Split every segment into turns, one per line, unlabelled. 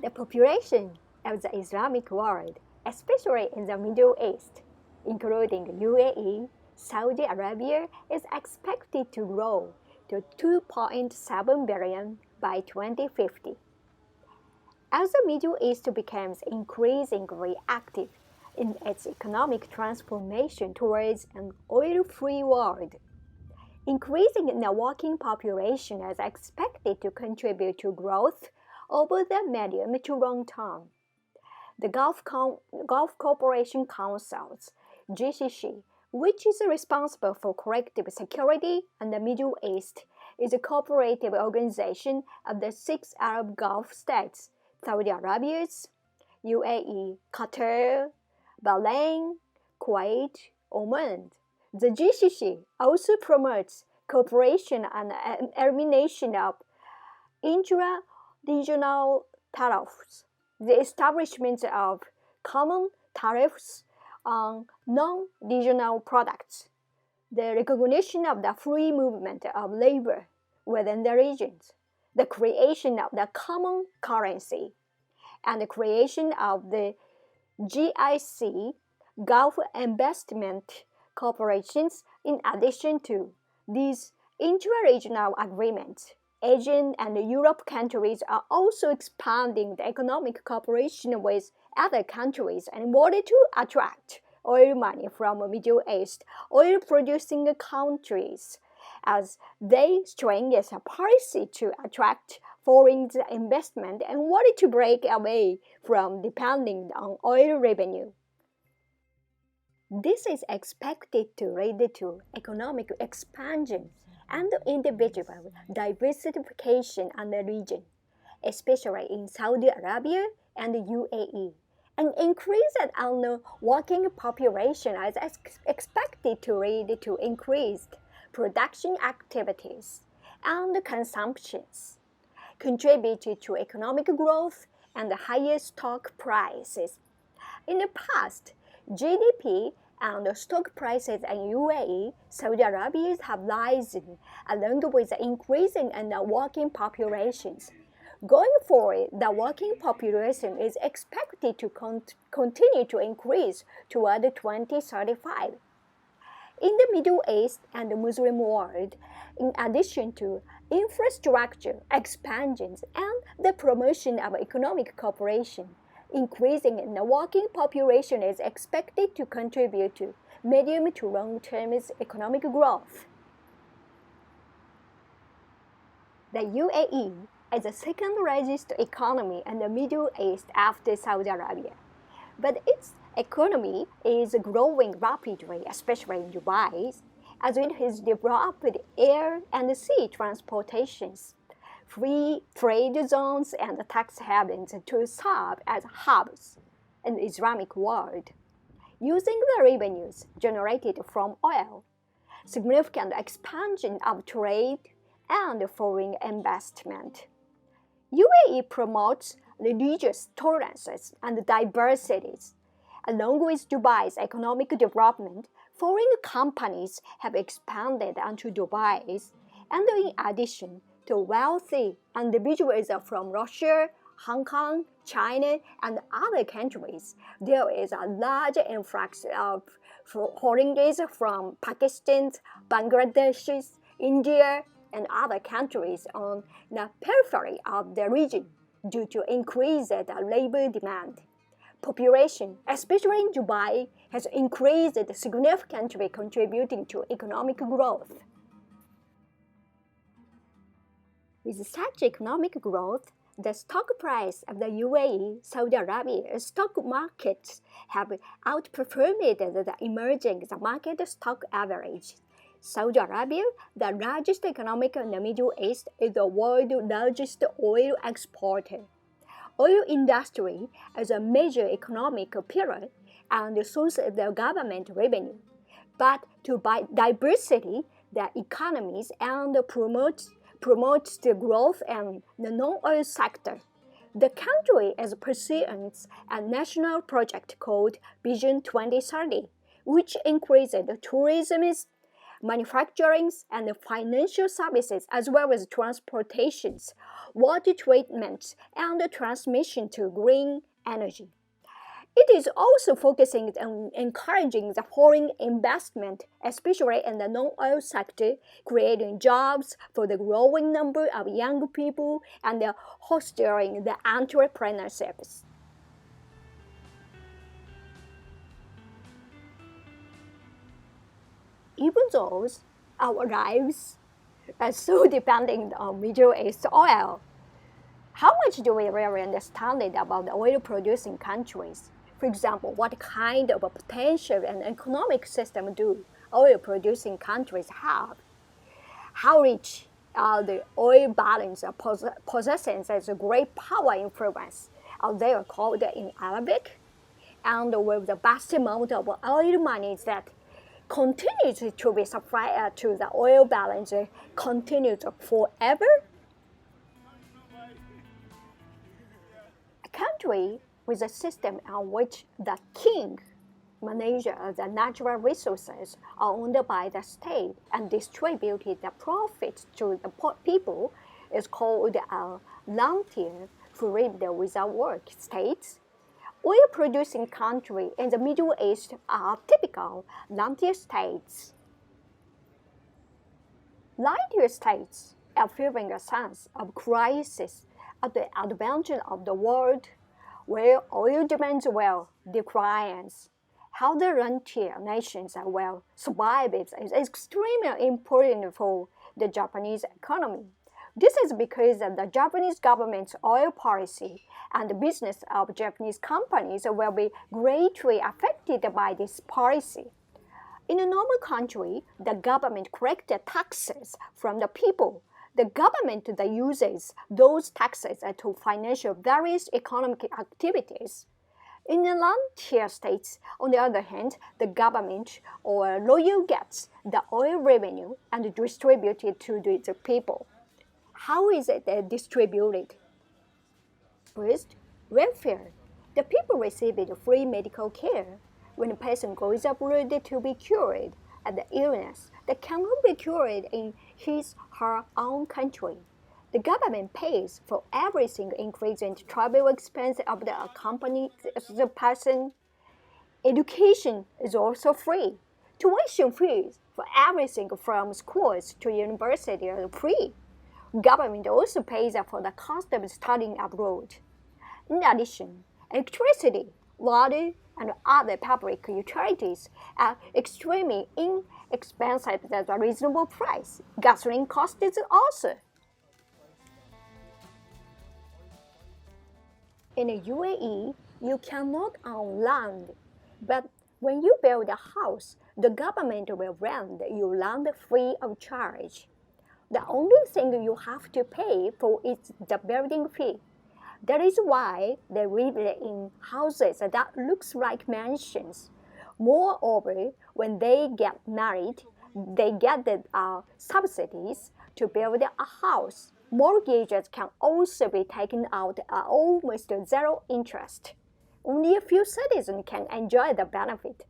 The population of the Islamic world, especially in the Middle East, including UAE, Saudi Arabia, is expected to grow to 2.7 billion by 2050. As the Middle East becomes increasingly active in its economic transformation towards an oil-free world, increasing the working population is expected to contribute to growth over the medium to long term. The Gulf Cooperation Council's GCC, which is responsible for collective security in the Middle East, is a cooperative organization of the 6 Arab Gulf states, Saudi Arabia, UAE, Qatar, Bahrain, Kuwait, Oman. The GCC also promotes cooperation and elimination of intra-regional tariffs, the establishment of common tariffs on non-regional products, the recognition of the free movement of labor within the regions, the creation of the common currency, and the creation of the GIC, Gulf Investment Corporations. In addition to these intra-regional agreements, Asian and Europe countries are also expanding the economic cooperation with other countries in order to attract oil money from Middle East oil-producing countries, as they strengthen a policy to attract foreign investment and wanted to break away from depending on oil revenue. This is expected to lead to economic expansion and individual diversification in the region, especially in Saudi Arabia and UAE. An increase in the working population is expected to lead to increased production activities and consumptions, contributing to economic growth and higher stock prices. In the past, GDP and stock prices in UAE, Saudi Arabia have risen along with the increasing in the working populations. Going forward, the working population is expected to continue to increase toward 2035. In the Middle East and the Muslim world, in addition to infrastructure expansions and the promotion of economic cooperation, increasing in the working population is expected to contribute to medium to long-term economic growth. The UAE is the second largest economy in the Middle East after Saudi Arabia, but its economy is growing rapidly, especially in Dubai, as it has developed air and sea transportations, free trade zones and tax havens to serve as hubs in the Islamic world. Using the revenues generated from oil, significant expansion of trade and foreign investment. UAE promotes religious tolerances and diversities. Along with Dubai's economic development, foreign companies have expanded into Dubai, and in addition to wealthy individuals from Russia, Hong Kong, China, and other countries, there is a large influx of foreigners from Pakistan, Bangladesh, India, and other countries on the periphery of the region due to increased labor demand. Population, especially in Dubai, has increased significantly, contributing to economic growth. With such economic growth, the stock price of the UAE, Saudi Arabia stock markets have outperformed the emerging market stock average. Saudi Arabia, the largest economy in the Middle East, is the world's largest oil exporter. Oil industry is a major economic pillar and the source of the government revenue. But to diversity the economies and promotes the growth in the non-oil sector. The country is pursuing a national project called Vision 2030, which increases tourism, manufacturing and financial services, as well as transportations, water treatment, and transmission to green energy. It is also focusing on encouraging the foreign investment, especially in the non-oil sector, creating jobs for the growing number of young people and fostering the entrepreneurship. Even though our lives are so dependent on Middle East oil, how much do we really understand about the oil-producing countries? For example, what kind of a potential and economic system do oil-producing countries have? How rich are the oil balance possessions as a great power influence? Are they called in Arabic? And with the vast amount of oil money that continues to be supplied to the oil balance continues forever? A country with a system in which the king manages the natural resources owned by the state and distributed the profits to the people is called a rentier who lived without work states. Oil-producing countries in the Middle East are typical rentier states. Rentier states are feeling a sense of crisis at the advent of the world, where oil demand will declines. How the rentier nations will survive is extremely important for the Japanese economy. This is because the Japanese government's oil policy and the business of Japanese companies will be greatly affected by this policy. In a normal country, the government collects taxes from the people. The government that uses those taxes to finance various economic activities. In the rentier states, on the other hand, the government or royal gets the oil revenue and distributes it to the people. How is it distributed? First, welfare. The people receive free medical care. When a person goes abroad to be cured of the illness that cannot be cured in his or her own country, the government pays for everything, including the travel expense of the accompanied person. Education is also free. Tuition fees for everything from schools to university are free. Government also pays for the cost of studying abroad. In addition, electricity, water, and other public utilities are extremely inexpensive at a reasonable price. Gasoline costs also. In the UAE, you cannot own land, but when you build a house, the government will rent your land free of charge. The only thing you have to pay for is the building fee. That is why they live in houses that look like mansions. Moreover, when they get married, they get the subsidies to build a house. Mortgages can also be taken out at almost zero interest. Only a few citizens can enjoy the benefit.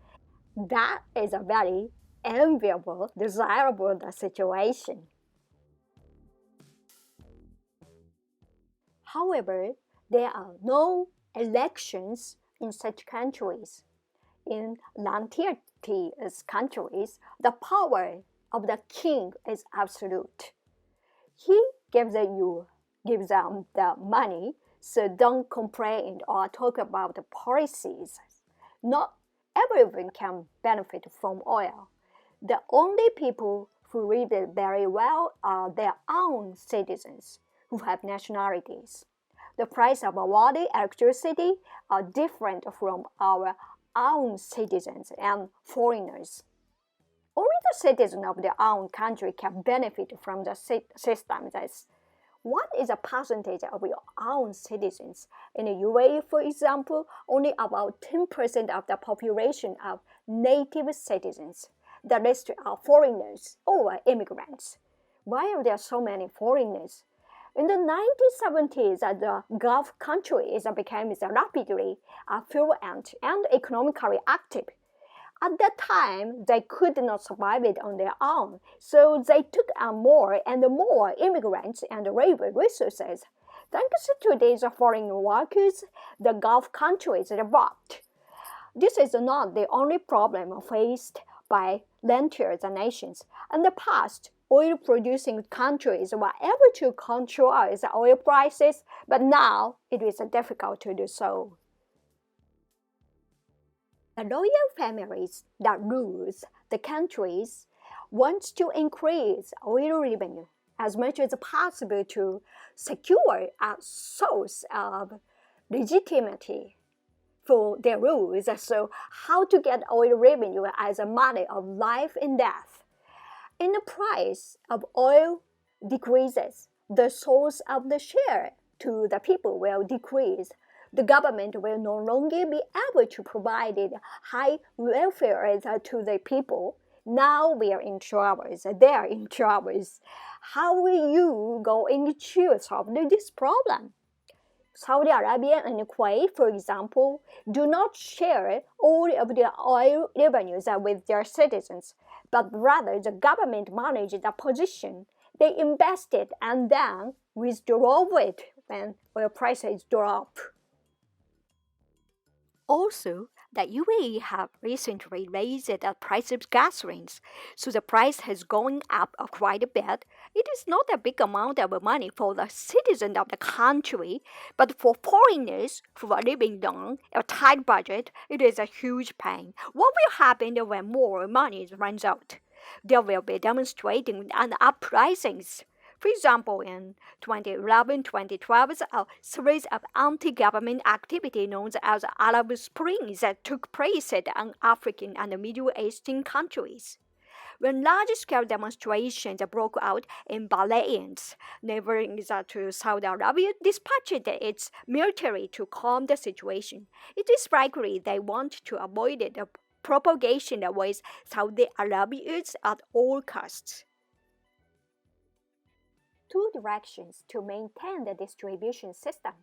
That is a very enviable, desirable situation. However, there are no elections in such countries. In rentier countries, the power of the king is absolute. He gives them the money, so don't complain or talk about the policies. Not everyone can benefit from oil. The only people who live very well are their own citizens who have nationalities. The price of water, electricity are different from our own citizens and foreigners. Only the citizens of their own country can benefit from the system. That's what is the percentage of your own citizens? In the UAE, for example, only about 10% of the population are native citizens. The rest are foreigners or immigrants. Why are there so many foreigners? In the 1970s, the Gulf countries became rapidly affluent and economically active. At that time, they could not survive it on their own, so they took on more and more immigrants and labor resources. Thanks to these foreign workers, the Gulf countries developed. This is not the only problem faced by rentier nations. In the past, oil-producing countries were able to control the oil prices, but now it is difficult to do so. The royal families that rules the countries want to increase oil revenue as much as possible to secure a source of legitimacy for their rules. So how to get oil revenue as a matter of life and death. In the price of oil decreases, the source of the share to the people will decrease. The government will no longer be able to provide high welfare to the people. Now we are in troubles. They are in troubles. How will you going to solve this problem? Saudi Arabia and Kuwait, for example, do not share all of the oil revenues with their citizens, but rather the government manages the position. They invest it and then withdraw it when oil prices drop. Also, the UAE have recently raised the price of gasolines, so the price has gone up quite a bit. It is not a big amount of money for the citizens of the country, but for foreigners who are living on a tight budget, it is a huge pain. What will happen when more money runs out? There will be demonstrating and uprisings. For example, in 2011-2012, a series of anti-government activity known as Arab Springs that took place in African and Middle Eastern countries. When large-scale demonstrations broke out in Bahrain, neighboring to Saudi Arabia, dispatched its military to calm the situation. It is likely they want to avoid the propagation with Saudi Arabia at all costs. Two directions to maintain the distribution system.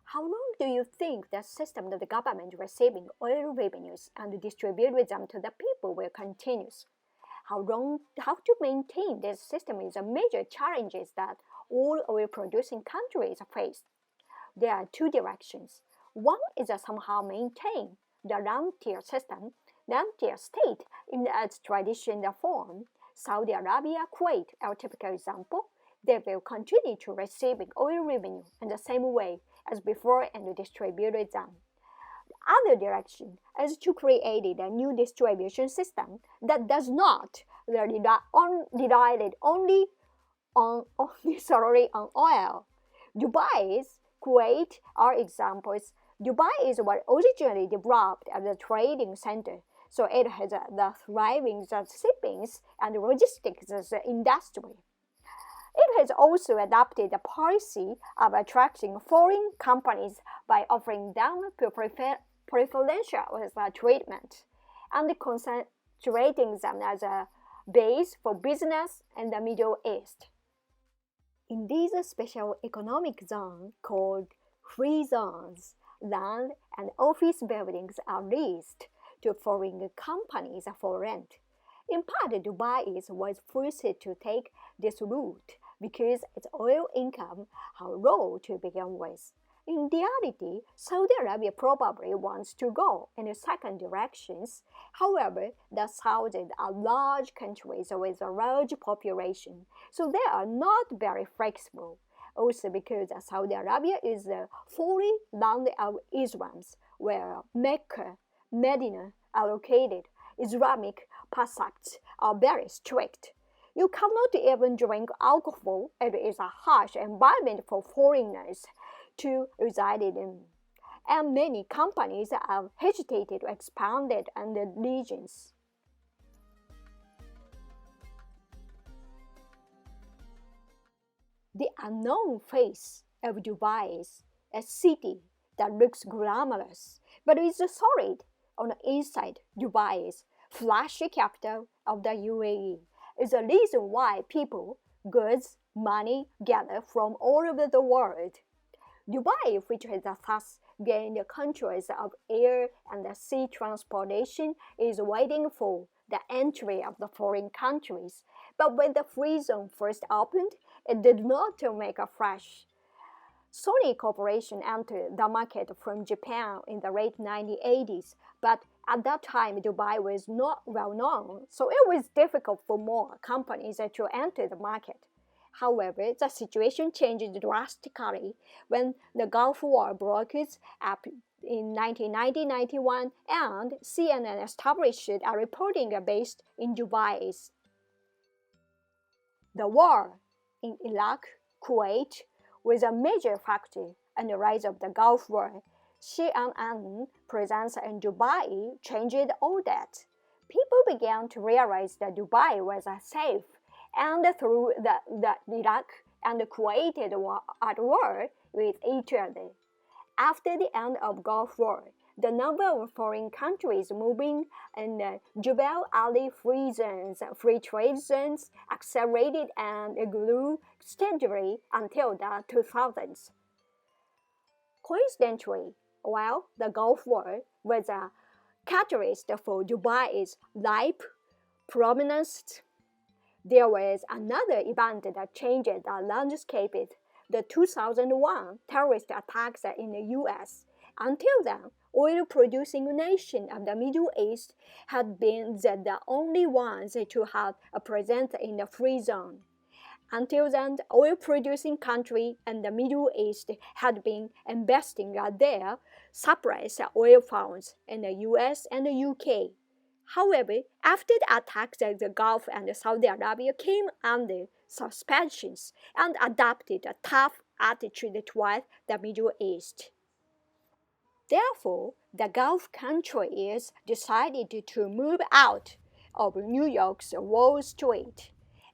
How long do you think the system of the government receiving oil revenues and distributing them to the people will continue? How to maintain this system is a major challenge that all oil-producing countries face. There are two directions. One is to somehow maintain the rentier system, rentier state in its traditional form. Saudi Arabia, Kuwait are a typical example. They will continue to receive oil revenue in the same way as before and distribute them. The other direction is to create a new distribution system that does not rely only on oil. Dubai, Kuwait are examples. Dubai is what originally developed as a trading center, so it has the thriving shipping and logistics industry. It has also adopted a policy of attracting foreign companies by offering them preferential treatment and concentrating them as a base for business in the Middle East. In these special economic zones called free zones, land and office buildings are leased to foreign companies for rent. In part, Dubai was forced to take this route because its oil income are low to begin with. In reality, Saudi Arabia probably wants to go in the second directions. However, the Saudis are large countries with a large population, so they are not very flexible. Also because Saudi Arabia is the holy land of Islam, where Mecca, Medina are located. Islamic precepts are very strict. You cannot even drink alcohol. It is a harsh environment for foreigners to reside in. And many companies have hesitated to expand it in the regions. The unknown face of Dubai is a city that looks glamorous, but is solid on the inside. Dubai is flashy capital of the UAE. Is the reason why people, goods, money gather from all over the world. Dubai, which has thus gained countries of air and sea transportation, is waiting for the entry of the foreign countries. But when the free zone first opened, it did not make a fresh. Sony Corporation entered the market from Japan in the late 1980s, but at that time Dubai was not well known, so it was difficult for more companies to enter the market. However, the situation changed drastically when the Gulf War broke up in 1990-91 and CNN established a reporting base in Dubai. The war in Iraq, Kuwait, was a major factor in the rise of the Gulf War. CNN presence in Dubai changed all that. People began to realize that Dubai was safe, and through the Iraq and Kuwait at war with each other. After the end of Gulf War, the number of foreign countries moving in the Jebel Ali free trade zones accelerated and grew steadily until the 2000s. Coincidentally, while the Gulf War was a catalyst for Dubai's life prominence, there was another event that changed the landscape: the 2001 terrorist attacks in the US. Until then, oil-producing nations of the Middle East had been the only ones to have a presence in the free zone. Until then, oil-producing countries in the Middle East had been investing their surplus oil funds in the US and the UK. However, after the attacks at the Gulf and Saudi Arabia came under suspicions and adopted a tough attitude toward the Middle East. Therefore, the Gulf countries decided to move out of New York's Wall Street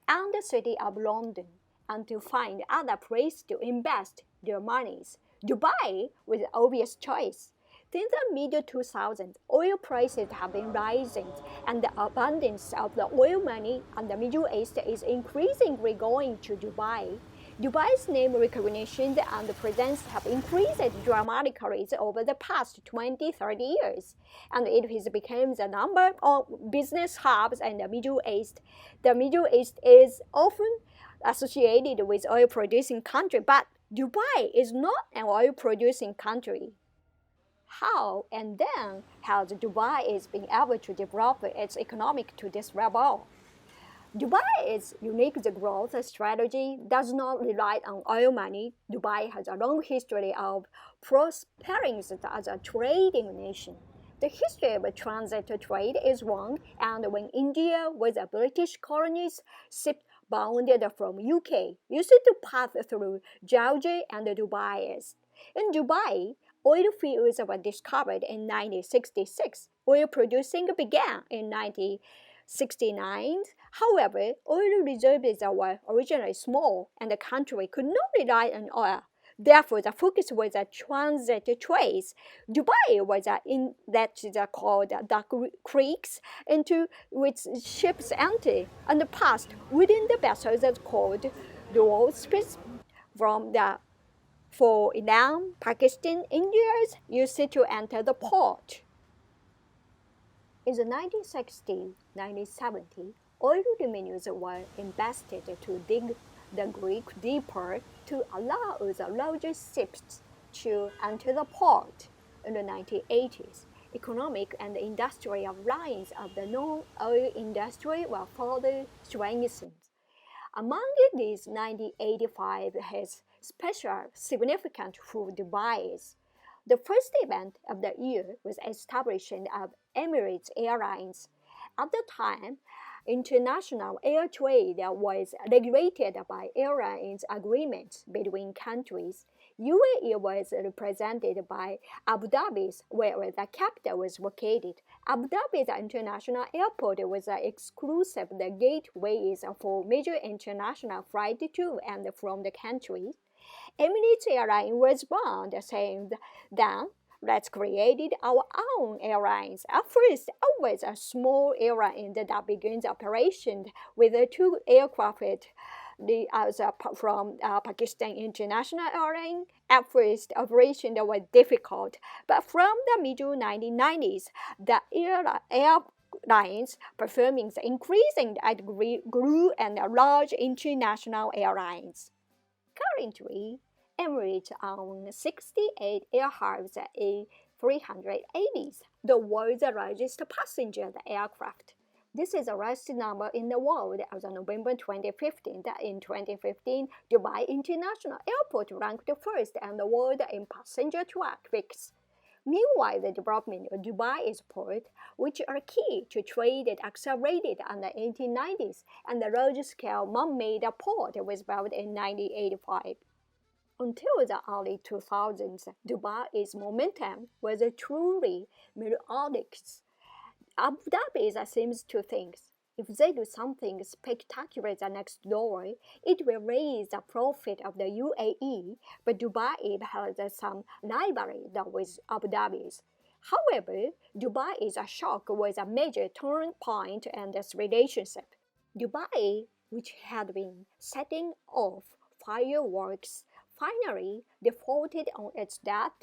and the city of London and to find other places to invest their monies. Dubai was the obvious choice. Since the mid-2000s, oil prices have been rising, and the abundance of the oil money in the Middle East is increasingly going to Dubai. Dubai's name recognition and presence have increased dramatically over the past 20-30 years, and it has become the number of business hubs in the Middle East. The Middle East is often associated with oil-producing country, but Dubai is not an oil-producing country. How and then has Dubai been able to develop its economic to this level? Dubai's unique growth strategy does not rely on oil money. Dubai has a long history of prospering as a trading nation. The history of transit trade is long, and when India was a British colony, ships bound from UK used to pass through Georgia and Dubai. In Dubai, oil fields were discovered in 1966. Oil producing began in 1969. However, oil reserves were originally small, and the country could not rely on oil. Therefore, the focus was transit trades. Dubai was in that called the creeks into which ships enter and passed within the vessels called the roadstrips for Iran, Pakistan, India used to enter the port. In the 1960s-1970s, oil revenues were invested to dig the creek deeper to allow the larger ships to enter the port. In the 1980s, economic and industrial lines of the non-oil industry were further strengthened. Among these, 1985 has special significance for Dubai. The first event of the year was the establishment of Emirates Airlines. At the time, international air trade was regulated by airlines agreements between countries. UAE was represented by Abu Dhabi, where the capital was located. Abu Dhabi's international airport was exclusive the gateways for major international flights to and from the country. Emirates Airlines was born saying that let's create our own airlines. At first, it was a small airline that begins operation with 2 aircraft from Pakistan International Airlines. At first, operation was difficult, but from the middle 1990s, the airlines performance increasing and grew and large international airlines. Currently, Emirates owns 68 aircraft A380s, the world's largest passenger aircraft. This is the largest number in the world as of November 2015. In 2015, Dubai International Airport ranked first in the world in passenger traffic. Meanwhile, the development of Dubai Airport, which are key to trade, accelerated in the 1890s, and the large-scale man-made port was built in 1985. Until the early 2000s, Dubai's momentum was truly meteoric. Abu Dhabi seems to think if they do something spectacular the next door, it will raise the profit of the UAE, but Dubai has some rivalry with Abu Dhabi's. However, Dubai's shock was a major turning point in this relationship. Dubai, which had been setting off fireworks, finally defaulted on its debt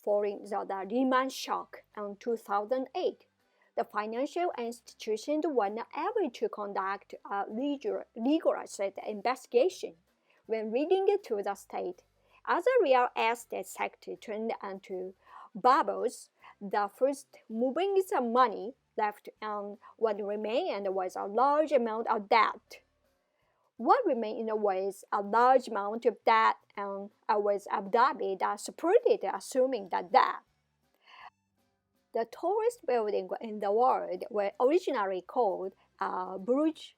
following the Lehman shock in 2008. The financial institutions were not able to conduct a rigorous investigation. When reading it to the state, as the real estate sector turned into bubbles, the first moving money left and what remained was a large amount of debt. What remained was a large amount of debt and was Abu Dhabi that supported assuming the debt. The tallest building in the world was originally called Burj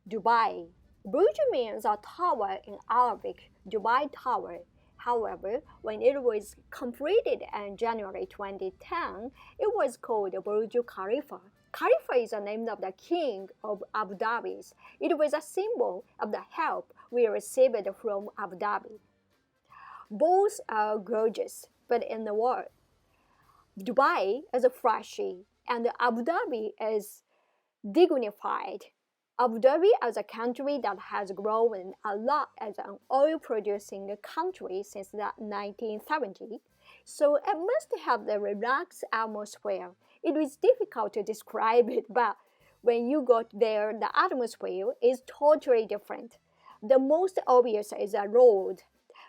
Dubai. Burj means a tower in Arabic, Dubai Tower. However, when it was completed in January 2010, it was called Burj Khalifa. Khalifa is the name of the king of Abu Dhabi. It was a symbol of the help we received from Abu Dhabi. Both are gorgeous, but in the world, Dubai is flashy and Abu Dhabi is dignified. Abu Dhabi is a country that has grown a lot as an oil-producing country since the 1970s, so it must have a relaxed atmosphere. It is difficult to describe it, but when you got there, the atmosphere is totally different. The most obvious is the road.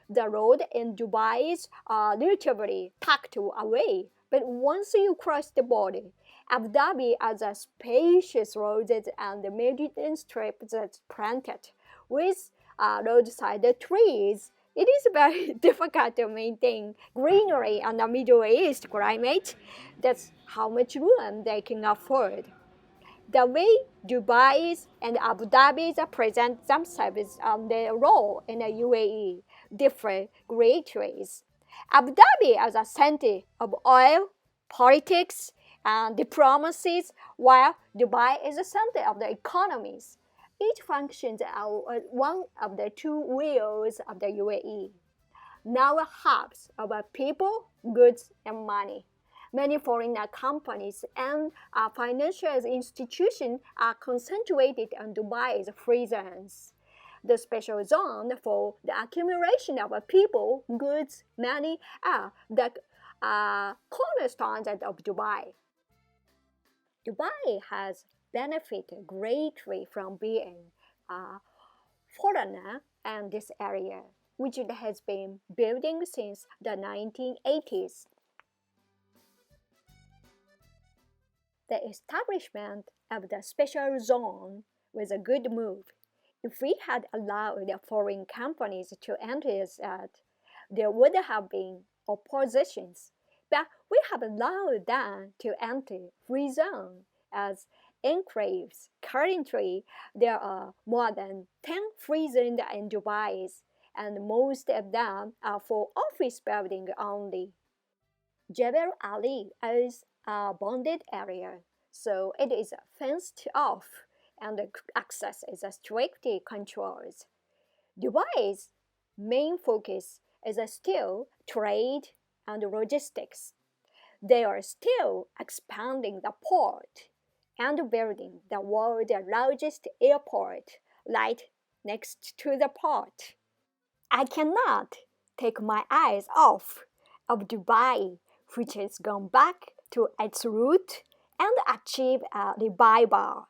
The road in Dubai is relatively packed away, but once you cross the border, Abu Dhabi has a spacious roads and the mountain strips that's planted with roadside trees. It is very difficult to maintain greenery in the Middle East climate. That's how much room they can afford. The way Dubai and Abu Dhabi present themselves on their role in the UAE differ great ways. Abu Dhabi as a center of oil, politics, and diplomacy, while Dubai is the center of the economies. Each functions as one of the two wheels of the UAE. Now hubs of people, goods, and money. Many foreign companies and financial institutions are concentrated on Dubai's free zones. The special zone for the accumulation of people, goods, money are the cornerstones of Dubai. Dubai has benefited greatly from being a foreigner in this area, which it has been building since the 1980s. The establishment of the special zone was a good move. If we had allowed foreign companies to enter it, there would have been oppositions. But we have allowed them to enter free zone as enclaves. Currently, there are more than 10 free zones in Dubai, and most of them are for office building only. Jebel Ali is a bonded area, so it is fenced off and the access is strictly controlled. Dubai's main focus is still trade and logistics. They are still expanding the port and building the world's largest airport, like next to the pot. I cannot take my eyes off of Dubai, which has gone back to its root and achieved a revival.